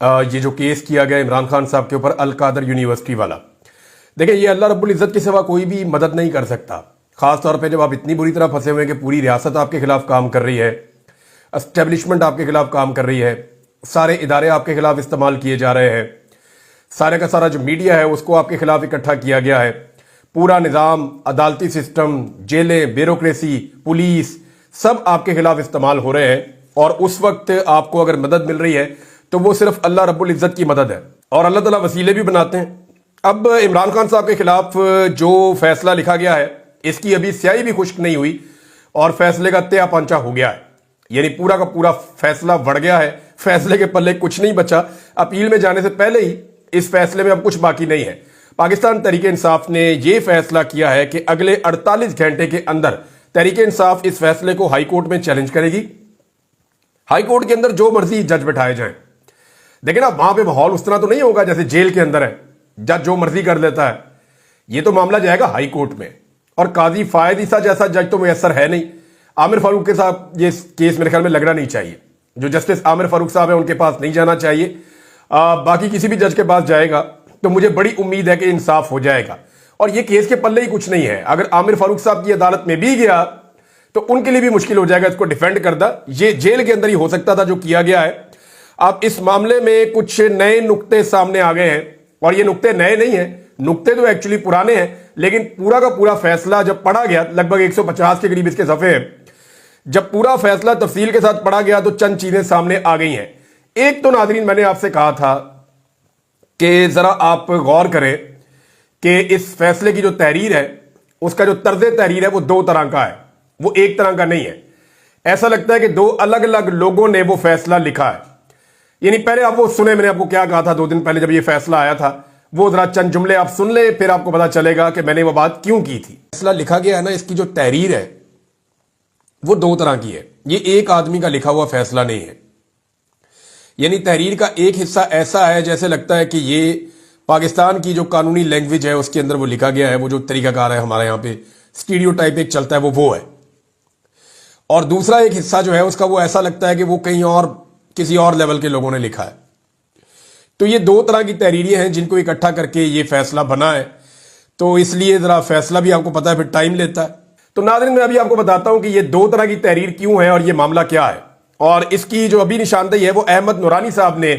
ये जो केस किया गया इमरान खान साहब के ऊपर अल कादर यूनिवर्सिटी वाला, देखिए ये अल्लाह रब्बुल इज़्ज़त के सिवा कोई भी मदद नहीं कर सकता। खास तौर पे जब आप इतनी बुरी तरह फंसे हुए हैं कि पूरी रियासत आपके खिलाफ काम कर रही है, एस्टेब्लिशमेंट आपके खिलाफ काम कर रही है, सारे इदारे आपके खिलाफ इस्तेमाल किए जा रहे हैं, सारे का सारा जो मीडिया है उसको आपके खिलाफ इकट्ठा किया गया है, पूरा निज़ाम, अदालती सिस्टम, जेलें, ब्यूरोक्रेसी, पुलिस सब आपके खिलाफ इस्तेमाल हो रहे हैं। और उस वक्त आपको अगर मदद मिल रही है तो वो सिर्फ अल्लाह रब्बुल इज़्ज़त की मदद है और अल्लाह ताला वसीले भी बनाते हैं। अब इमरान खान साहब के खिलाफ जो फैसला लिखा गया है इसकी अभी स्याही भी खुश्क नहीं हुई और फैसले का त्या पंचा हो गया है, यानी पूरा का पूरा फैसला बढ़ गया है, फैसले के पल्ले कुछ नहीं बचा। अपील में जाने से पहले ही इस फैसले में अब कुछ बाकी नहीं है। पाकिस्तान तहरीक इंसाफ ने यह फैसला किया है कि अगले 48 घंटे के अंदर तहरीक इंसाफ इस फैसले को हाई कोर्ट में चैलेंज करेगी। हाई कोर्ट के अंदर जो मर्जी जज बैठाए जाएं, देखिए ना वहां पे माहौल उस तरह तो नहीं होगा जैसे जेल के अंदर है, जज जो मर्जी कर लेता है। ये तो मामला जाएगा हाई कोर्ट में और काजी फायद ईसा जैसा जज तो मुयसर है नहीं। आमिर फारूक के साथ ये केस मेरे ख्याल में लगना नहीं चाहिए, जो जस्टिस आमिर फारूक साहब है उनके पास नहीं जाना चाहिए। बाकी किसी भी जज के पास जाएगा तो मुझे बड़ी उम्मीद है कि इंसाफ हो जाएगा और ये केस के पल्ले ही कुछ नहीं है। अगर आमिर फारूक साहब की अदालत में भी गया तो उनके लिए भी मुश्किल हो जाएगा इसको डिफेंड करना। ये जेल के अंदर ही हो सकता था जो किया गया है। अब इस मामले में कुछ नए नुक्ते सामने आ गए हैं और ये नुक्ते नए नहीं हैं, नुक्ते तो एक्चुअली पुराने हैं, लेकिन पूरा का पूरा फैसला जब पढ़ा गया, लगभग 150 के करीब इसके सफ़े हैं, जब पूरा फैसला तफसील के साथ पढ़ा गया तो चंद चीजें सामने आ गई हैं। एक तो नाज़रीन मैंने आपसे कहा था कि जरा आप गौर करें कि इस फैसले की जो तहरीर है उसका जो तर्ज तहरीर है वो दो तरह का है, वो एक तरह का नहीं है। ऐसा लगता है कि दो अलग अलग लोगों ने वो फैसला लिखा है। यानी पहले आप वो सुने, मैंने आपको क्या कहा था 2 दिन पहले जब ये फैसला आया था, वो जरा चंद जुमले आप सुन ले, फिर आपको पता चलेगा कि मैंने वो बात क्यों की थी। फैसला लिखा गया है ना, इसकी जो तहरीर है वो दो तरह की है, ये एक आदमी का लिखा हुआ फैसला नहीं है। यानी तहरीर का एक हिस्सा ऐसा है जैसे लगता है कि ये पाकिस्तान की जो कानूनी लैंग्वेज है उसके अंदर वो लिखा गया है, वो जो तरीकाकार है हमारे यहाँ पे स्टीरियोटाइप एक चलता है वो है। और दूसरा एक हिस्सा जो है उसका वो ऐसा लगता है कि वो कहीं और किसी और लेवल के लोगों ने लिखा है। तो ये दो तरह की तहरीरें हैं जिनको इकट्ठा करके ये फैसला बना है, तो इसलिए जरा फैसला भी आपको पता है फिर टाइम लेता है। तो नाज़रीन मैं अभी आपको बताता हूं कि ये दो तरह की तहरीर क्यों है और ये मामला क्या है। और इसकी जो अभी निशानदेही है वो अहमद नूरानी साहब ने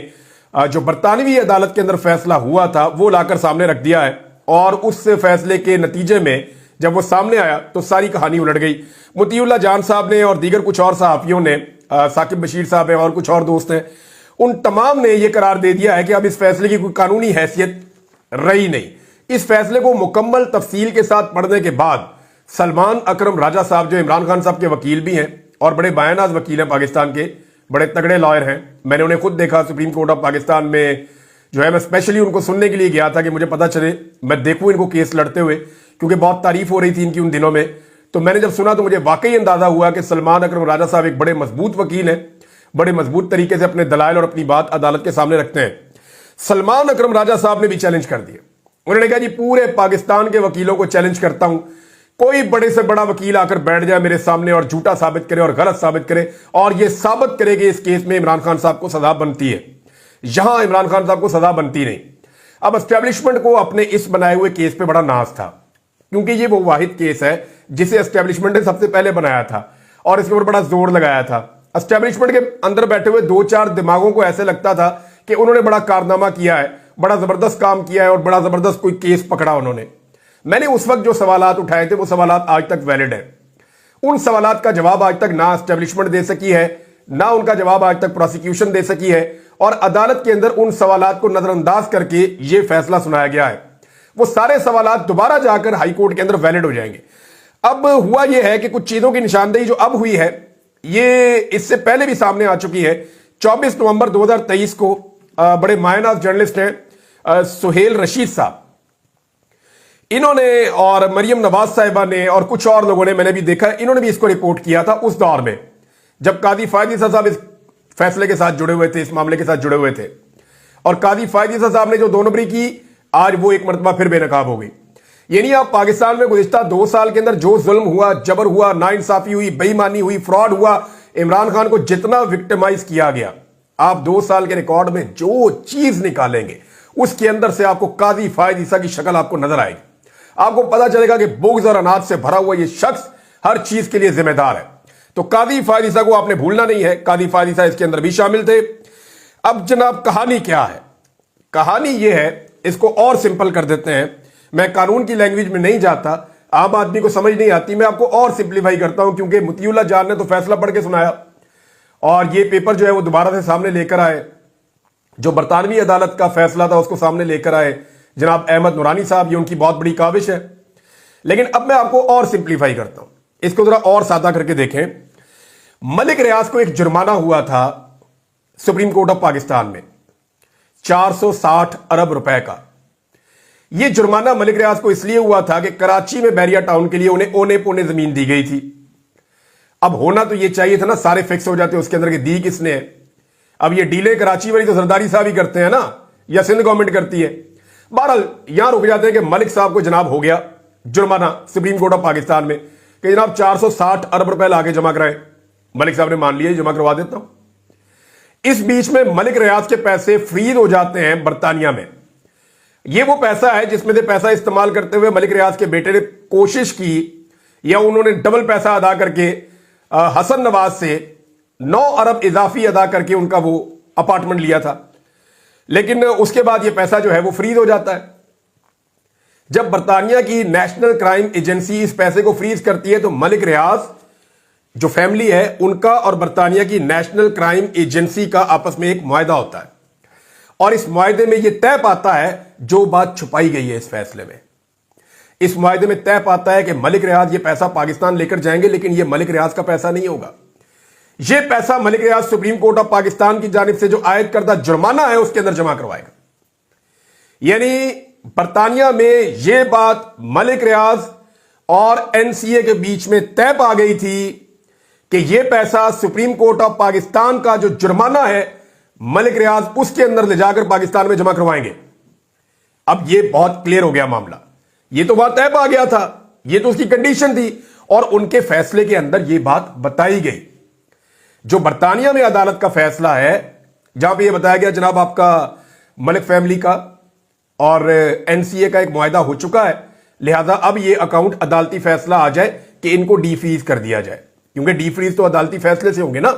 जो बरतानवी अदालत के अंदर फैसला हुआ था वो लाकर सामने रख दिया है और उस फैसले के नतीजे में जब वो सामने आया तो सारी कहानी उलट गई। मुतीउल्लाह जान साहब ने और दीगर कुछ और सहाफियों ने, साकिब बशीर साहब हैं और कुछ और दोस्त हैं, उन तमाम ने यह करार दे दिया है कि अब इस फैसले की कोई कानूनी हैसियत रही नहीं। इस फैसले को मुकम्मल तफसील के साथ पढ़ने के बाद सलमान अकरम राजा साहब जो इमरान खान साहब के वकील भी हैं और बड़े बायनाज वकील हैं, पाकिस्तान के बड़े तगड़े लॉयर हैं, मैंने उन्हें खुद देखा सुप्रीम कोर्ट ऑफ पाकिस्तान में जो है, मैं स्पेशली उनको सुनने के लिए गया था कि मुझे पता चले मैं देखूं इनको केस लड़ते हुए, क्योंकि बहुत तारीफ हो रही थी इनकी उन दिनों में। तो मैंने जब सुना तो मुझे वाकई अंदाजा हुआ कि सलमान अकरम राजा साहब एक बड़े मजबूत वकील हैं, बड़े मजबूत तरीके से अपने दलाइल और अपनी बात अदालत के सामने रखते हैं। सलमान अकरम राजा साहब ने भी चैलेंज कर दिया। उन्होंने कहा जी पूरे पाकिस्तान के वकीलों को चैलेंज करता हूं, कोई बड़े से बड़ा वकील आकर बैठ जाए मेरे सामने और झूठा साबित करे और गलत साबित करे और यह साबित करे कि इस केस में इमरान खान साहब को सजा बनती है, यहां इमरान खान साहब को सजा बनती नहीं। अब एस्टेब्लिशमेंट को अपने इस बनाए हुए केस पे बड़ा नाज था, क्योंकि ये वो वाहिद केस है जिसे एस्टेब्लिशमेंट ने सबसे पहले बनाया था और इसके ऊपर बड़ा जोर लगाया था। एस्टेब्लिशमेंट के अंदर बैठे हुए 2-4 दिमागों को ऐसे लगता था कि उन्होंने बड़ा कारनामा किया है, बड़ा जबरदस्त काम किया है और बड़ा जबरदस्त कोई केस पकड़ा उन्होंने। मैंने उस वक्त जो सवालात उठाए थे वो सवालात आज तक वैलिड है। उन सवालात का जवाब आज तक ना एस्टेब्लिशमेंट दे सकी है, ना उनका जवाब आज तक प्रोसिक्यूशन दे सकी है और अदालत के अंदर उन सवालात को नजरअंदाज करके ये फैसला सुनाया गया है। वो सारे सवालात दोबारा जाकर हाई कोर्ट के अंदर वैलिड हो जाएंगे। अब हुआ यह है कि कुछ चीजों की निशानदेही जो अब हुई है ये इससे पहले भी सामने आ चुकी है। 24 नवंबर 2023 को बड़े मायनाज जर्नलिस्ट हैं सुहेल रशीद साहब, इन्होंने और मरियम नवाज साहिबा ने और कुछ और लोगों ने, मैंने भी देखा, इन्होंने भी इसको रिपोर्ट किया था उस दौर में जब कादी फायद ईसा साहब इस फैसले के साथ जुड़े हुए थे, इस मामले के साथ जुड़े हुए थे। और कादी फायद ईसा साहब ने जो 2 नंबरी की, आज वो एक मरतबा फिर बेनकाब हो गई। यानी आप पाकिस्तान में गुज़िश्ता 2 साल के अंदर जो जुल्म हुआ, जबर हुआ, नाइंसाफी हुई, बेईमानी हुई, फ्रॉड हुआ, इमरान खान को जितना विक्टिमाइज किया गया आप 2 साल के रिकॉर्ड में जो चीज निकालेंगे उसके अंदर से आपको काजी फायद ईसा की शक्ल आपको नजर आएगी। आपको पता चलेगा कि बुग़्ज़ और अनाज से भरा हुआ ये शख्स हर चीज के लिए जिम्मेदार है। तो काजी फायद ईसा को आपने भूलना नहीं है, काजी फायद ईसा इसके अंदर भी शामिल थे। अब जनाब कहानी क्या है? कहानी ये है, इसको और सिंपल कर देते हैं। मैं कानून की लैंग्वेज में नहीं जाता, आम आदमी को समझ नहीं आती, मैं आपको और सिंप्लीफाई करता हूं, क्योंकि मुतीउल्लाह जान ने तो फैसला पढ़ के सुनाया और ये पेपर जो है वो दोबारा से सामने लेकर आए। जो बरतानवी अदालत का फैसला था उसको सामने लेकर आए जनाब अहमद नूरानी साहब, ये उनकी बहुत बड़ी काविश है। लेकिन अब मैं आपको और सिंप्लीफाई करता हूं, इसको जरा और सादा करके देखें। मलिक रियाज को एक जुर्माना हुआ था सुप्रीम कोर्ट ऑफ पाकिस्तान में 460 अरब रुपए का। यह जुर्माना मलिक रियाज को इसलिए हुआ था कि कराची में बैरिया टाउन के लिए उन्हें ओने पोने जमीन दी गई थी। अब होना तो यह चाहिए था ना, सारे फिक्स हो जाते उसके अंदर कि दी किसने है। अब ये डीलें कराची वाली तो सरदारी साहब ही करते हैं ना, या सिंध गवर्नमेंट करती है। बहरहाल यहां रुक जाते हैं कि मलिक साहब को जनाब हो गया जुर्माना सुप्रीम कोर्ट ऑफ पाकिस्तान में कि जनाब 460 अरब रुपए लाके जमा कराएं। मलिक साहब ने मान लिया जमा करवा देता हूं। इस बीच में मलिक रियाज के पैसे फ्रीज हो जाते हैं बरतानिया में। यह वो पैसा है जिसमें से पैसा इस्तेमाल करते हुए मलिक रियाज के बेटे ने कोशिश की, या उन्होंने डबल पैसा अदा करके हसन नवाज से 9 अरब इजाफी अदा करके उनका वो अपार्टमेंट लिया था। लेकिन उसके बाद ये पैसा जो है वो फ्रीज हो जाता है। जब बरतानिया की नेशनल क्राइम एजेंसी इस पैसे को फ्रीज करती है तो मलिक रियाज जो फैमिली है उनका और बरतानिया की नेशनल क्राइम एजेंसी का आपस में एक मुआहदा होता है, और इस मुआहदे में यह तय पाता है जो बात छुपाई गई है इस फैसले में। इस मुआहदे में तय पाता है कि मलिक रियाज ये पैसा पाकिस्तान लेकर जाएंगे, लेकिन यह मलिक रियाज का पैसा नहीं होगा। यह पैसा मलिक रियाज सुप्रीम कोर्ट ऑफ पाकिस्तान की जानिब से जो आयद करदा जुर्माना है उसके अंदर जमा करवाएगा। यानी बरतानिया में यह बात मलिक रियाज और एनसीए के बीच में तय पा गई थी कि यह पैसा सुप्रीम कोर्ट ऑफ पाकिस्तान का जो जुर्माना है मलिक रियाज उसके अंदर ले जाकर पाकिस्तान में जमा करवाएंगे। अब यह बहुत क्लियर हो गया मामला, यह तो बात तय पा गया था, यह तो उसकी कंडीशन थी, और उनके फैसले के अंदर यह बात बताई गई। जो बरतानिया में अदालत का फैसला है जहां पे यह बताया गया जनाब आपका मलिक फैमिली का और एनसीए का एक मुआहदा हो चुका है, लिहाजा अब यह अकाउंट अदालती फैसला आ जाए कि इनको डीफ्रीज कर दिया जाए, क्योंकि डीफ्रीज तो अदालती फैसले से होंगे ना।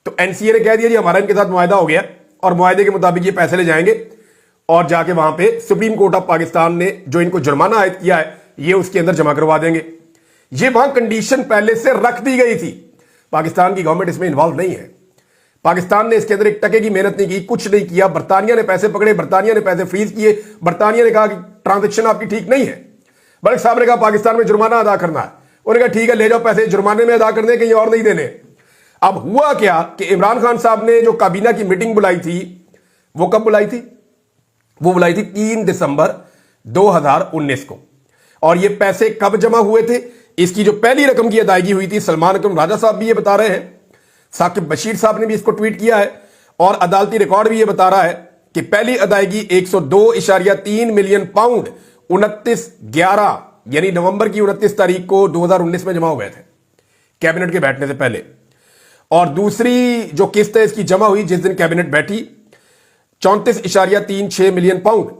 तो एनसीए ने कह दिया जी हमारा इनके साथ मुआहदा हो गया और मुआहदे के मुताबिक ये पैसे ले जाएंगे और जाके वहां पे सुप्रीम कोर्ट ऑफ पाकिस्तान ने जो इनको जुर्माना आयद किया है ये उसके अंदर जमा करवा देंगे। ये वहां कंडीशन पहले से रख दी गई थी। पाकिस्तान की गवर्नमेंट इसमें इन्वॉल्व नहीं है। पाकिस्तान ने इसके अंदर एक टके की मेहनत नहीं की, कुछ नहीं किया। बरतानिया ने पैसे पकड़े, बरतानिया ने पैसे फ्रीज किए, बरतानिया ने कहा कि ट्रांजेक्शन आपकी ठीक नहीं है। मलिक साहब ने कहा पाकिस्तान में जुर्माना अदा करना है, उन्होंने कहा ठीक है ले जाओ पैसे जुर्माने में अदा करने, कहीं और नहीं देने। अब हुआ क्या कि इमरान खान साहब ने जो काबीना की मीटिंग बुलाई थी वो कब बुलाई थी? वो बुलाई थी 3 दिसंबर 2019 को। और ये पैसे कब जमा हुए थे? इसकी जो पहली रकम की अदायगी हुई थी, सलमान अकरम राजा साहब भी ये बता रहे हैं, साकिब बशीर साहब ने भी इसको ट्वीट किया है, और अदालती रिकॉर्ड भी ये बता रहा है कि पहली अदायगी 102.3 मिलियन पाउंड 29/11 यानी नवंबर की 29 तारीख को 2019 में जमा हुए थे कैबिनेट के बैठने से पहले। और दूसरी जो किस्त है इसकी जमा हुई जिस दिन कैबिनेट बैठी 34.36 मिलियन पाउंड,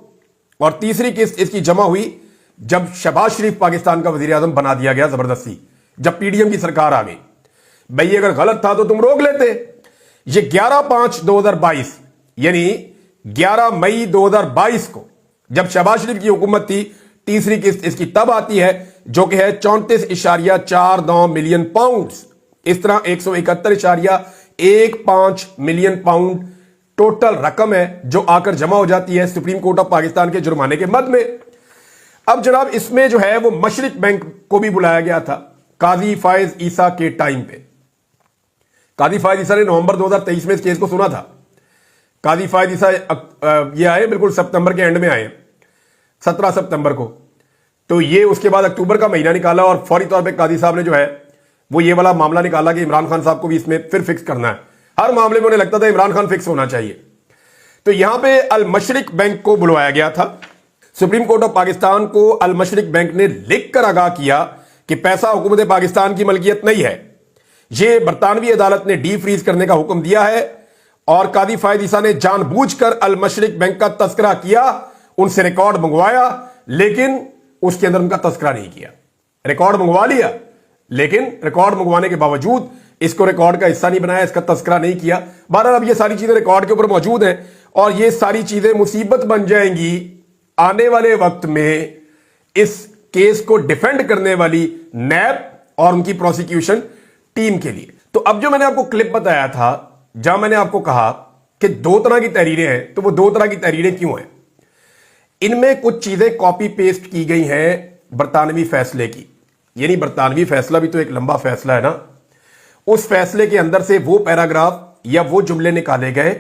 और तीसरी किस्त इसकी जमा हुई जब शहबाज शरीफ पाकिस्तान का वजीर आजम बना दिया गया जबरदस्ती, जब पीडीएम की सरकार आ गई। भाई अगर गलत था तो तुम रोक लेते। ये 11/5/2022 यानी 11 मई 2022 को जब शहबाज शरीफ की हुकूमत थी, तीसरी किस्त इसकी तब आती है जो कि है 34.49 मिलियन पाउंड। इस तरह 171.15 मिलियन पाउंड टोटल रकम है जो आकर जमा हो जाती है सुप्रीम कोर्ट ऑफ पाकिस्तान के जुर्माने के मद में। अब जनाब इसमें जो है वो मशरिक बैंक को भी बुलाया गया था काजी फायज ईसा के टाइम पे। काजी फायज ईसा ने नवंबर 2023 में इस केस को सुना था। काजी फायज ईसा ये आए बिल्कुल सितंबर के एंड में आए, 17 सितंबर को। तो ये उसके बाद अक्टूबर का महीना निकाला और फौरी तौर पे काजी साहब ने जो है वो ये वाला मामला निकाला कि इमरान खान साहब को भी इसमें फिर फिक्स करना है। हर मामले में उन्हें लगता था इमरान खान फिक्स होना चाहिए। तो यहां पे अल मशरिक बैंक को बुलवाया गया था। सुप्रीम कोर्ट ऑफ पाकिस्तान को अल मशरिक बैंक ने लिखकर आगाह किया कि पैसा हुकूमत पाकिस्तान की मलकियत नहीं है, यह बरतानवी अदालत ने डी फ्रीज करने का हुक्म दिया है और कादी फायद ईसा ने जानबूझकर अल मशरिक बैंक का तस्करा किया, उनसे रिकॉर्ड मंगवाया, लेकिन उसके अंदर उनका तस्करा नहीं किया। रिकॉर्ड मंगवा लिया, लेकिन रिकॉर्ड मंगवाने के बावजूद इसको रिकॉर्ड का हिस्सा नहीं बनाया, इसका तस्करा नहीं किया। बहरहाल अब ये सारी चीजें रिकॉर्ड के ऊपर मौजूद हैं और ये सारी चीजें मुसीबत बन जाएंगी आने वाले वक्त में इस केस को डिफेंड करने वाली नैब और उनकी प्रोसिक्यूशन टीम के लिए। तो अब जो मैंने आपको क्लिप बताया था, जहां मैंने आपको कहा कि दो तरह की तहरीरें हैं, तो वो दो तरह की तहरीरें क्यों हैं? इनमें कुछ चीजें कॉपी पेस्ट की गई हैं बरतानवी फैसले की। यानी बरतानवी फैसला भी तो एक लंबा फैसला है ना। उस फैसले के अंदर से वो पैराग्राफ या वो जुमले निकाले गए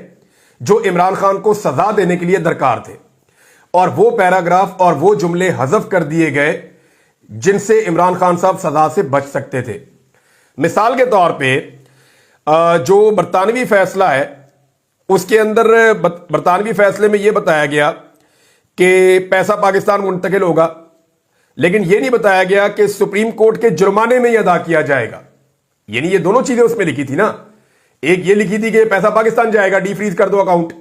जो इमरान खान को सजा देने के लिए दरकार थे, और वो पैराग्राफ और वो जुमले हज़फ कर दिए गए जिनसे इमरान खान साहब सजा से बच सकते थे। मिसाल के तौर पे जो बरतानवी फैसला है उसके अंदर बरतानवी फैसले में यह बताया गया कि पैसा पाकिस्तान मुंतकिल होगा, लेकिन यह नहीं बताया गया कि सुप्रीम कोर्ट के जुर्माने में ही अदा किया जाएगा। यानी ये दोनों चीजें उसमें लिखी थी ना। एक ये लिखी थी कि पैसा पाकिस्तान जाएगा, डी फ्रीज कर दो अकाउंट,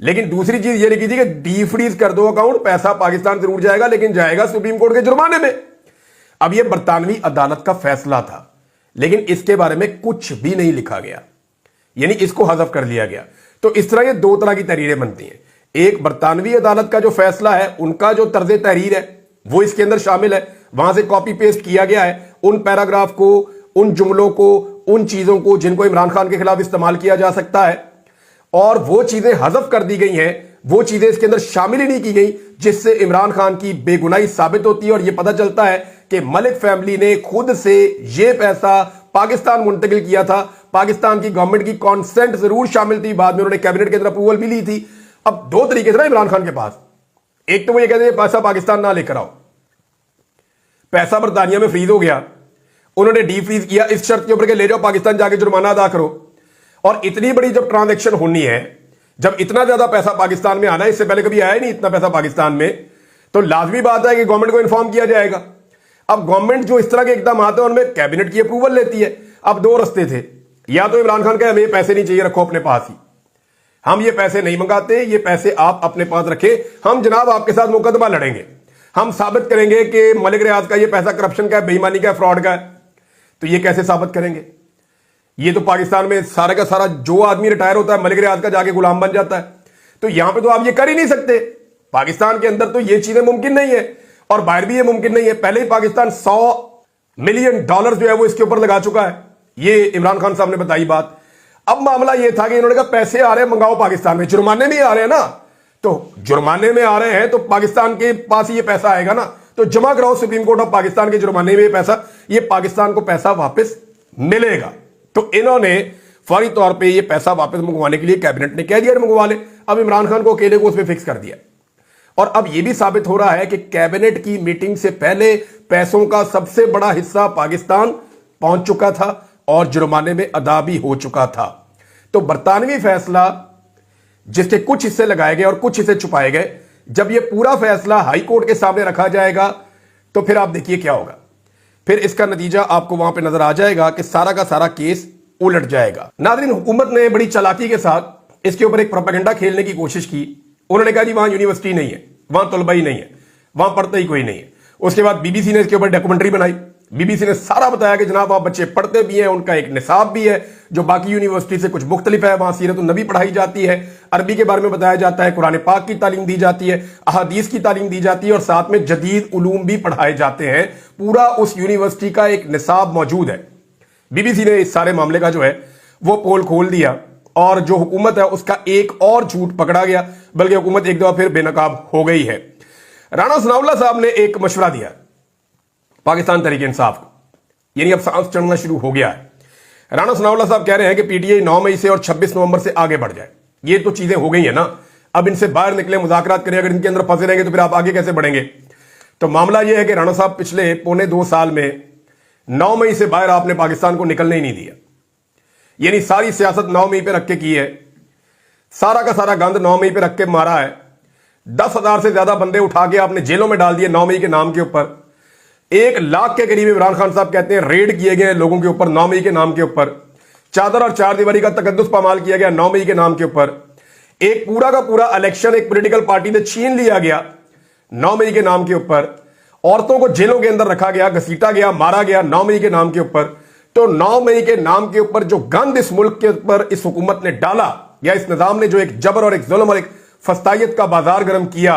लेकिन दूसरी चीज ये लिखी थी कि डी फ्रीज कर दो अकाउंट, पैसा पाकिस्तान जरूर जाएगा लेकिन जाएगा सुप्रीम कोर्ट के जुर्माने में। अब ये बरतानवी अदालत का फैसला था, लेकिन इसके बारे में कुछ भी नहीं लिखा गया, यानी इसको हज़फ कर लिया गया। तो इस तरह ये दो तरह की तहरीरें बनती हैं। एक बरतानवी अदालत का जो फैसला है, उनका जो तर्ज तहरीर है वो इसके अंदर शामिल है, वहां से कॉपी पेस्ट किया गया है उन पैराग्राफ को, उन जुमलों को, उन चीजों को जिनको इमरान खान के खिलाफ इस्तेमाल किया जा सकता है, और वो चीजें हज़फ कर दी गई हैं, वो चीजें इसके अंदर शामिल ही नहीं की गई जिससे इमरान खान की बेगुनाही साबित होती है। और ये पता चलता है कि मलिक फैमिली ने खुद से ये पैसा पाकिस्तान मुंतकिल किया था। पाकिस्तान की गवर्नमेंट की कॉन्सेंट जरूर शामिल थी, बाद में उन्होंने कैबिनेट के अंदर अप्रूवल भी ली थी। अब दो तरीके थे ना इमरान खान के पास, एक तो वो ये कहते हैं पैसा पाकिस्तान ना लेकर आओ, पैसा बरतानिया में फ्रीज हो गया, उन्होंने डी फ्रीज किया इस शर्त के ऊपर के ले जाओ पाकिस्तान जाके जुर्माना अदा करो। और इतनी बड़ी जब ट्रांजैक्शन होनी है, जब इतना ज्यादा पैसा पाकिस्तान में आना है, इससे पहले कभी आया नहीं इतना पैसा पाकिस्तान में, तो लाजमी बात है कि गवर्नमेंट को इन्फॉर्म किया जाएगा। अब गवर्नमेंट जो इस तरह के इकदाम आते हैं उनमें कैबिनेट की अप्रूवल लेती है। अब दो रस्ते थे, या तो इमरान खान का हमें पैसे नहीं चाहिए, रखो अपने पास ही, हम ये पैसे नहीं मंगाते, ये पैसे आप अपने पास रखे, हम जनाब आपके साथ मुकदमा लड़ेंगे, हम साबित करेंगे कि मलिक रियाज का ये पैसा करप्शन का है, बेईमानी का है, फ्रॉड का है। तो ये कैसे साबित करेंगे? ये तो पाकिस्तान में सारा का सारा जो आदमी रिटायर होता है मलिक रियाज का जाके गुलाम बन जाता है। तो यहां पे तो आप ये कर ही नहीं सकते। पाकिस्तान के अंदर तो ये चीजें मुमकिन नहीं है और बाहर भी ये मुमकिन नहीं है। पहले ही पाकिस्तान $100 मिलियन जो है वो इसके ऊपर लगा चुका है, ये इमरान खान साहब ने बताई बात। अब मामला ये था कि इन्होंने कहा पैसे आ रहे हैं मंगाओ पाकिस्तान में, जुर्माने में आ रहे हैं ना, तो जुर्माने में आ रहे हैं तो पाकिस्तान के पास ये पैसा आएगा ना, तो जमा कराओ सुप्रीम कोर्ट ऑफ पाकिस्तान के जुर्माने में पैसा, ये पाकिस्तान को पैसा वापस मिलेगा। तो इन्होंने फौरी तौर पे ये पैसा वापस मंगवाने के लिए कैबिनेट ने कह दिया मंगवा ले। अब इमरान खान को अकेले को उसमें फिक्स कर दिया। और अब यह भी साबित हो रहा है कि कैबिनेट की मीटिंग से पहले पैसों का सबसे बड़ा हिस्सा पाकिस्तान पहुंच चुका था और जुर्माने में अदा भी हो चुका था। तो बरतानवी फैसला जिसके कुछ हिस्से लगाए गए और कुछ हिस्से छुपाए गए, जब यह पूरा फैसला हाई कोर्ट के सामने रखा जाएगा तो फिर आप देखिए क्या होगा। फिर इसका नतीजा आपको वहां पे नजर आ जाएगा कि सारा का सारा केस उलट जाएगा। नाज़रीन, हुकूमत ने बड़ी चालाकी के साथ इसके ऊपर एक प्रोपेगेंडा खेलने की कोशिश की। उन्होंने कहा जी वहां यूनिवर्सिटी नहीं है, वहां तलबा ही नहीं है, वहां पढ़ता ही कोई नहीं है। उसके बाद बीबीसी ने इसके ऊपर डॉक्यूमेंट्री बनाई। बीबीसी ने सारा बताया कि जनाब वहां बच्चे पढ़ते भी हैं, उनका एक निसाब भी है जो बाकी यूनिवर्सिटी से कुछ मुख्तलिफ है। वहां सीरत नबी पढ़ाई जाती है, अरबी के बारे में बताया जाता है, कुरान पाक की तालीम दी जाती है, अहादीस की तालीम दी जाती है और साथ में जदीद उलूम भी पढ़ाए जाते हैं। पूरा उस यूनिवर्सिटी का एक निसाब मौजूद है। बीबीसी ने इस सारे मामले का जो है वो पोल खोल दिया और जो हुकूमत है उसका एक और झूठ पकड़ा गया, बल्कि हुकूमत एक दफा फिर बेनकाब हो गई है। राणा सनाउल्लाह साहब ने एक मशवरा दिया पाकिस्तान तहरीक इंसाफ को, यानी अब सांस चढ़ना शुरू हो गया है। राणा सनाउल्लाह साहब कह रहे हैं कि पीटीआई 9 मई से और 26 नवंबर से आगे बढ़ जाए। ये तो चीजें हो गई है ना, अब इनसे बाहर निकले, मुज़ाकरात करें। अगर इनके अंदर फंसे रहेंगे तो फिर आप आगे कैसे बढ़ेंगे? तो मामला यह है कि राणा साहब पिछले पौने 2 साल में 9 मई से बाहर आपने पाकिस्तान को निकलने ही नहीं दिया, यानी सारी सियासत 9 मई पे रख के की है, सारा का सारा गंद 9 मई पे रख के मारा है। 10,000 से ज्यादा बंदे उठा के आपने जेलों में डाल दिए 9 मई के नाम के ऊपर। 1 लाख के करीब इमरान खान साहब कहते हैं रेड किए गए लोगों के ऊपर 9 मई के नाम के ऊपर। चादर और चार दीवारी का तकद्दुस पामाल किया गया 9 मई के नाम के ऊपर। एक पूरा का पूरा इलेक्शन एक पॉलिटिकल पार्टी ने छीन लिया गया 9 मई के नाम के ऊपर। औरतों को जेलों के अंदर रखा गया, घसीटा गया, मारा गया 9 मई के नाम के ऊपर। तो 9 मई के नाम के ऊपर जो गंद इस मुल्क के ऊपर इस हुकूमत ने डाला, या इस निजाम ने जो एक जबर और एक जुल्म और एक फस्तायत का बाजार गर्म किया,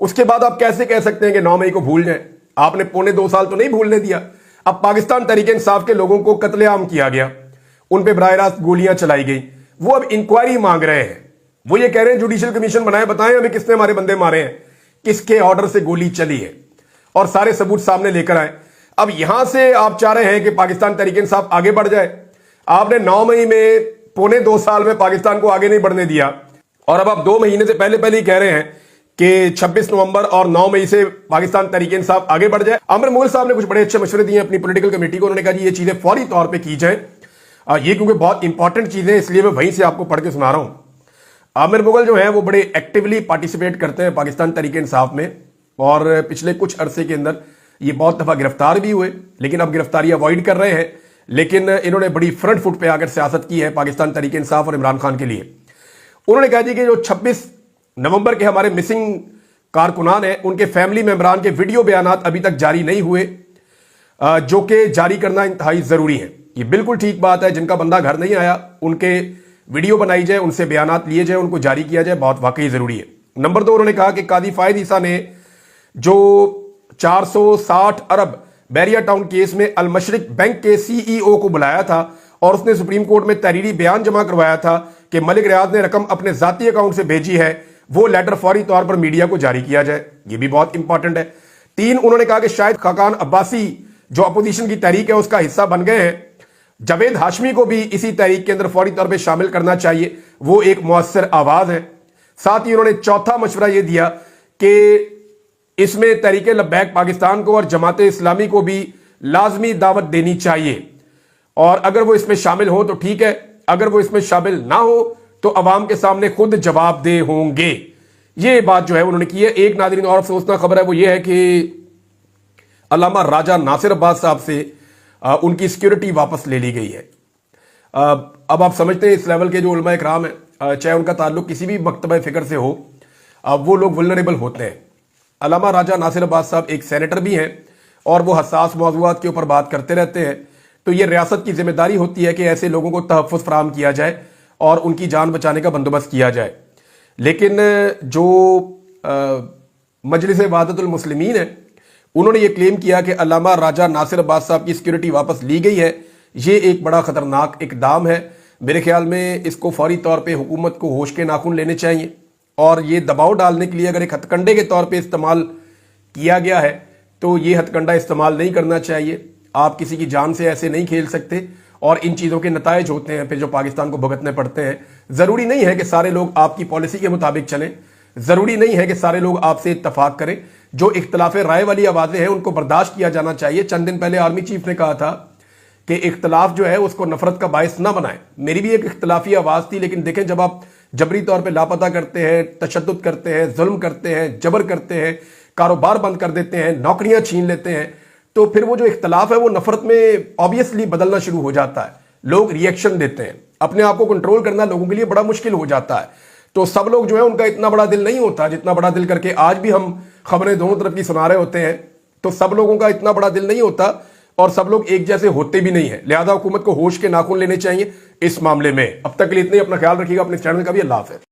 उसके बाद आप कैसे कह सकते हैं कि 9 मई को भूल जाएं? आपने 2.25 साल तो नहीं भूलने दिया। अब पाकिस्तान तहरीक इंसाफ के लोगों को कत्लेआम किया गया, उन पे बराह रास्त गोलियां चलाई गई। वो अब इंक्वायरी मांग रहे हैं। वो ये कह रहे हैं जुडिशियल कमीशन बनाए, बताएं हमें किसने हमारे बंदे मारे हैं, किसके ऑर्डर से गोली चली है, और सारे सबूत सामने लेकर आए। अब यहां से आप चाह रहे हैं कि पाकिस्तान तहरीक इंसाफ आगे बढ़ जाए। आपने 9 मई में 2.25 साल में पाकिस्तान को आगे नहीं बढ़ने दिया, और अब आप 2 महीने से पहले ही कह रहे हैं कि 26 नवंबर और 9 मई से पाकिस्तान तहरीक इंसाफ आगे बढ़ जाए। आमिर मुगल साहब ने कुछ बड़े अच्छे मशवरे दिए अपनी पॉलिटिकल कमेटी को। उन्होंने कहा जी ये चीजें फौरी तौर पे की जाए, ये क्योंकि बहुत इंपॉर्टेंट चीजें, इसलिए मैं वहीं से आपको पढ़ के सुना रहा हूं। आमिर मुगल जो है वो बड़े एक्टिवली पार्टिसिपेट करते हैं पाकिस्तान तहरीक इंसाफ में, और पिछले कुछ अरसे के अंदर ये बहुत दफा गिरफ्तार भी हुए, लेकिन अब गिरफ्तारी अवॉइड कर रहे हैं। लेकिन इन्होंने बड़ी फ्रंट फुट पे आकर सियासत की है पाकिस्तान तहरीक इंसाफ और इमरान खान के लिए। उन्होंने कहा जी कि जो 26 नवंबर के हमारे मिसिंग कारकुनान हैं, उनके फैमिली मेंबरान के वीडियो बयानात अभी तक जारी नहीं हुए, जो कि जारी करना इंतहाई जरूरी है। ये बिल्कुल ठीक बात है, जिनका बंदा घर नहीं आया उनके वीडियो बनाई जाए, उनसे बयानात लिए जाए, उनको जारी किया जाए, बहुत वाकई जरूरी है। नंबर 2, उन्होंने कहा कि कादी फायद ईसा ने जो 460 अरब बैरिया टाउन केस में अल मशरिक बैंक के सीईओ को बुलाया था, और उसने सुप्रीम कोर्ट में तहरीरी बयान जमा करवाया था कि मलिक रियाज ने रकम अपने जाती अकाउंट से भेजी है, वो लेटर फौरी तौर पर मीडिया को जारी किया जाए। ये भी बहुत इंपॉर्टेंट है। 3, उन्होंने कहा कि शायद खाकान अब्बासी जो अपोजिशन की तहरीक है उसका हिस्सा बन गए हैं, जावेद हाशमी को भी इसी तहरीक के अंदर फौरी तौर पर शामिल करना चाहिए, वो एक मुअस्सर आवाज है। साथ ही उन्होंने चौथा मशवरा यह दिया कि इसमें तहरीक लब्बैक पाकिस्तान को और जमात इस्लामी को भी लाजमी दावत देनी चाहिए, और अगर वो इसमें शामिल हो तो ठीक है, अगर वो इसमें शामिल ना हो तो अवाम के सामने खुद जवाबदेह होंगे। ये बात जो है उन्होंने की है। एक नाज़रीन और अफसोसनाक खबर है, वो ये है कि अल्लामा राजा नासिर अब्बास साहब से उनकी सिक्योरिटी वापस ले ली गई है। अब आप समझते हैं इस लेवल के जो उलमा इकराम है, चाहे उनका ताल्लुक किसी भी मकतबा फिक्र से हो, वो लोग वल्नरेबल होते हैं। अल्लामा राजा नासिर अब्बास साहब एक सेनेटर भी हैं, और वो हसास मौज़ूआत के ऊपर बात करते रहते हैं। तो ये रियासत की जिम्मेदारी होती है कि ऐसे लोगों को तहफ़्फ़ुज़ फराहम किया जाए और उनकी जान बचाने का बंदोबस्त किया जाए। लेकिन जो मजलिस वहादतुल मुस्लिमीन है, उन्होंने ये क्लेम किया कि अल्लामा राजा नासिर अब्बास साहब की सिक्योरिटी वापस ली गई है। ये एक बड़ा ख़तरनाक इक़दाम है। मेरे ख्याल में इसको फौरी तौर पे हुकूमत को होश के नाखून लेने चाहिए, और ये दबाव डालने के लिए अगर एक हथकंडे के तौर पे इस्तेमाल किया गया है तो ये हथकंडा इस्तेमाल नहीं करना चाहिए। आप किसी की जान से ऐसे नहीं खेल सकते, और इन चीज़ों के नतायज होते हैं फिर जो पाकिस्तान को भुगतने पड़ते हैं। ज़रूरी नहीं है कि सारे लोग आपकी पॉलिसी के मुताबिक चलें, ज़रूरी नहीं है कि सारे लोग आपसे इत्तफाक करें। जो इख्तलाफ राय वाली आवाज़ें हैं उनको बर्दाश्त किया जाना चाहिए। चंद दिन पहले आर्मी चीफ ने कहा था कि इख्तलाफ जो है उसको नफरत का बायस ना बनाए। मेरी भी एक इख्तलाफी आवाज़ थी, लेकिन देखें जब आप जबरी तौर पे लापता करते हैं, तशद्दुद करते हैं, जुल्म करते हैं, जबर करते हैं, कारोबार बंद कर देते हैं, नौकरियां छीन लेते हैं, तो फिर वो जो इख्तलाफ है वो नफरत में ऑब्वियसली बदलना शुरू हो जाता है। लोग रिएक्शन देते हैं, अपने आप को कंट्रोल करना लोगों के लिए बड़ा मुश्किल हो जाता है। तो सब लोग जो है उनका इतना बड़ा दिल नहीं होता जितना बड़ा दिल करके आज भी हम खबरें दोनों तरफ की सुना रहे होते हैं। तो सब लोगों का इतना बड़ा दिल नहीं होता, और सब लोग एक जैसे होते भी नहीं है। लिहाजा हुकूमत को होश के नाखून लेने चाहिए इस मामले में। अब तक के लिए इतने, अपना ख्याल रखिएगा, अपने चैनल का भी। अल्लाह हाफ़िज़।